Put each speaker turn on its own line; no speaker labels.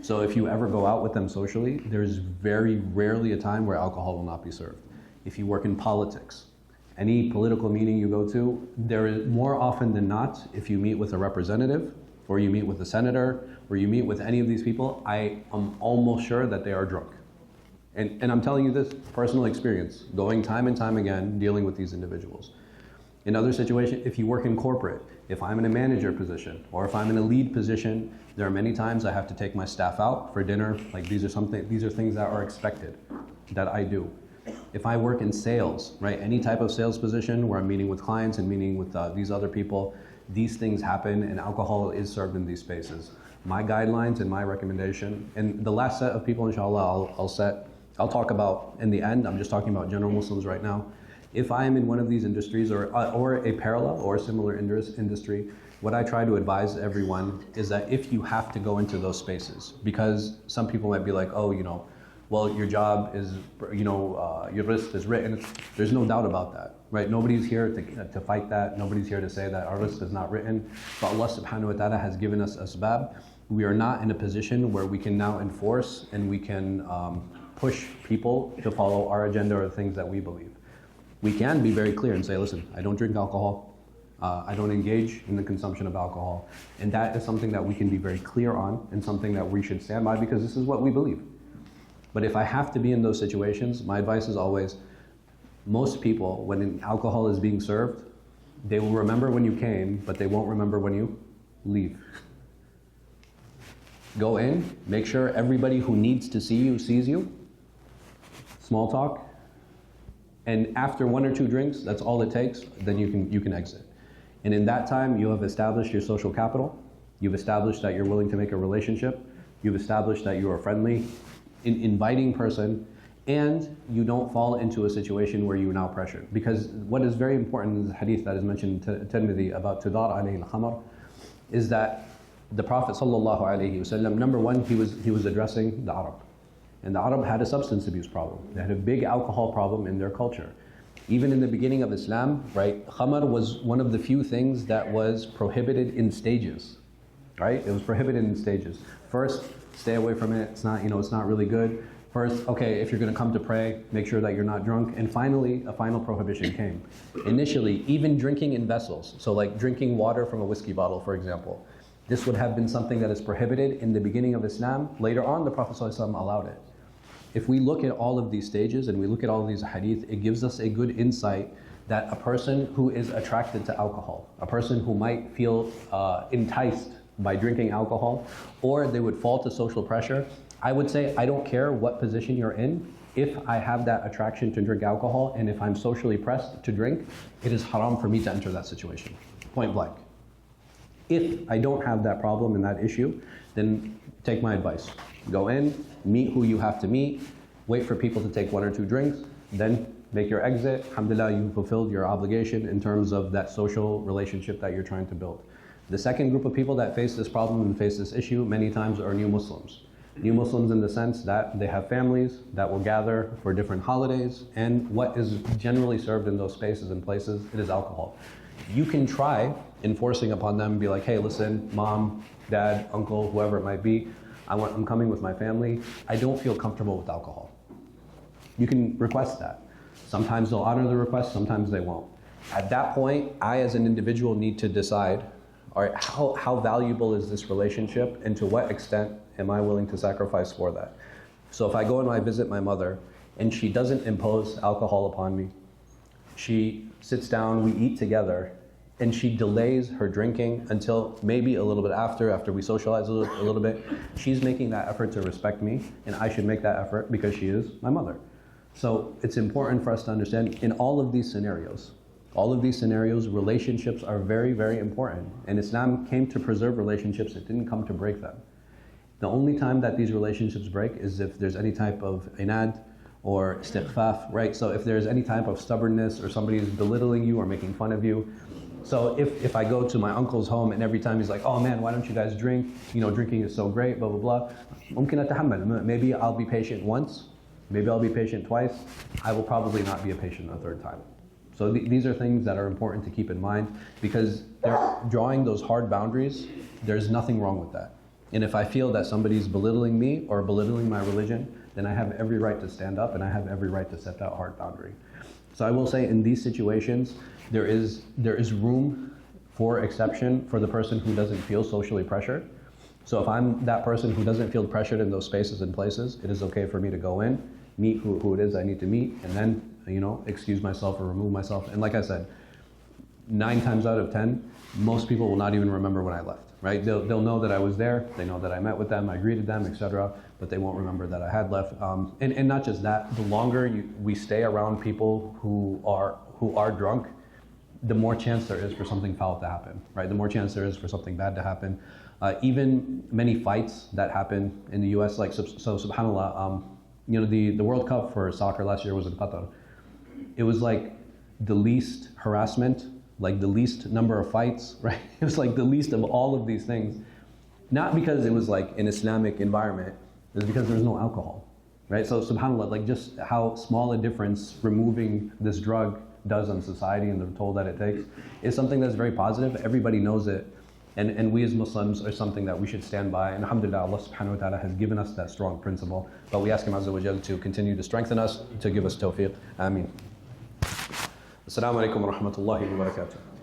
So if you ever go out with them socially, there's very rarely a time where alcohol will not be served. If you work in politics, any political meeting you go to, there is more often than not, if you meet with a representative, or you meet with a senator, or you meet with any of these people, I am almost sure that they are drunk. And I'm telling you this personal experience, going time and time again, dealing with these individuals. In other situations, if you work in corporate, if I'm in a manager position, or if I'm in a lead position, there are many times I have to take my staff out for dinner. Like these are things that are expected, that I do. If I work in sales, right, any type of sales position where I'm meeting with clients and meeting with these other people, these things happen and alcohol is served in these spaces. My guidelines and my recommendation, and the last set of people, inshallah, I'll talk about in the end. I'm just talking about general Muslims right now. If I am in one of these industries or a parallel or similar industry, what I try to advise everyone is that if you have to go into those spaces, because some people might be like, oh, well, your job is, your risk is written. There's no doubt about that, right? Nobody's here to fight that. Nobody's here to say that our risk is not written. But Allah subhanahu wa ta'ala has given us asbab. We are not in a position where we can now enforce and we can push people to follow our agenda or things that we believe. We can be very clear and say, listen, I don't drink alcohol. I don't engage in the consumption of alcohol. And that is something that we can be very clear on and something that we should stand by because this is what we believe. But if I have to be in those situations, my advice is always, most people, when alcohol is being served, they will remember when you came, but they won't remember when you leave. Go in, make sure everybody who needs to see you sees you. Small talk. And after 1 or 2 drinks, that's all it takes, then you can exit. And in that time, you have established your social capital. You've established that you're willing to make a relationship. You've established that you are friendly, inviting person, and you don't fall into a situation where you are now pressured. Because what is very important in the hadith that is mentioned in Tirmidhi about Tudar alayhi al-khamar is that the Prophet sallallahu alayhi wasallam, number one, he was addressing the Arab. And the Arab had a substance abuse problem. They had a big alcohol problem in their culture. Even in the beginning of Islam, right, khamar was one of the few things that was prohibited in stages, right? It was prohibited in stages. First, stay away from it. It's not, it's not really good. First, okay, if you're going to come to pray, make sure that you're not drunk. And finally, a final prohibition came. Initially, even drinking in vessels, so like drinking water from a whiskey bottle, for example, this would have been something that is prohibited in the beginning of Islam. Later on, the Prophet ﷺ allowed it. If we look at all of these stages and we look at all of these hadith, it gives us a good insight that a person who is attracted to alcohol, a person who might feel enticed by drinking alcohol, or they would fall to social pressure, I would say, I don't care what position you're in, if I have that attraction to drink alcohol and if I'm socially pressed to drink, it is haram for me to enter that situation, point blank. If I don't have that problem and that issue, then take my advice. Go in, meet who you have to meet, wait for people to take 1 or 2 drinks, then make your exit. Alhamdulillah, you fulfilled your obligation in terms of that social relationship that you're trying to build. The second group of people that face this problem and face this issue many times are new Muslims. New Muslims in the sense that they have families that will gather for different holidays, and what is generally served in those spaces and places, it is alcohol. You can try enforcing upon them, be like, hey, listen, mom, dad, uncle, whoever it might be, I'm coming with my family. I don't feel comfortable with alcohol. You can request that. Sometimes they'll honor the request, sometimes they won't. At that point, I as an individual need to decide, all right, how valuable is this relationship and to what extent am I willing to sacrifice for that? So if I go and I visit my mother and she doesn't impose alcohol upon me, she sits down, we eat together, and she delays her drinking until maybe a little bit after we socialize a little bit, she's making that effort to respect me, and I should make that effort because she is my mother. So it's important for us to understand in all of these scenarios, relationships are very, very important. And Islam came to preserve relationships, it didn't come to break them. The only time that these relationships break is if there's any type of inad or istighfaf, right? So if there's any type of stubbornness or somebody is belittling you or making fun of you. So if I go to my uncle's home and every time he's like, oh man, why don't you guys drink? Drinking is so great, blah, blah, blah. ممكن أتحمل. Maybe I'll be patient once, maybe I'll be patient twice. I will probably not be a patient a third time. So these are things that are important to keep in mind because they're drawing those hard boundaries, there's nothing wrong with that. And if I feel that somebody's belittling me or belittling my religion, then I have every right to stand up and I have every right to set that hard boundary. So I will say in these situations, there is room for exception for the person who doesn't feel socially pressured. So if I'm that person who doesn't feel pressured in those spaces and places, it is okay for me to go in, meet who it is I need to meet, and then, excuse myself or remove myself. And like I said, 9 times out of 10, most people will not even remember when I left, right? They'll know that I was there, they know that I met with them, I greeted them, etc., but they won't remember that I had left. And not just that, the longer we stay around people who are drunk, the more chance there is for something foul to happen, right? The more chance there is for something bad to happen. Even many fights that happen in the US, like, so subhanAllah, the World Cup for soccer last year was in Qatar. It was like the least harassment, like the least number of fights, right? It was like the least of all of these things. Not because it was like an Islamic environment, it was because there was no alcohol, right? So subhanAllah, like just how small a difference removing this drug does on society and the toll that it takes is something that's very positive. Everybody knows it. And we as Muslims are something that we should stand by. And alhamdulillah, Allah subhanahu wa ta'ala has given us that strong principle. But we ask Him Azza wa Jal to continue to strengthen us, to give us tawfiq. Ameen. Assalamu alaikum wa rahmatullahi wa barakatuh.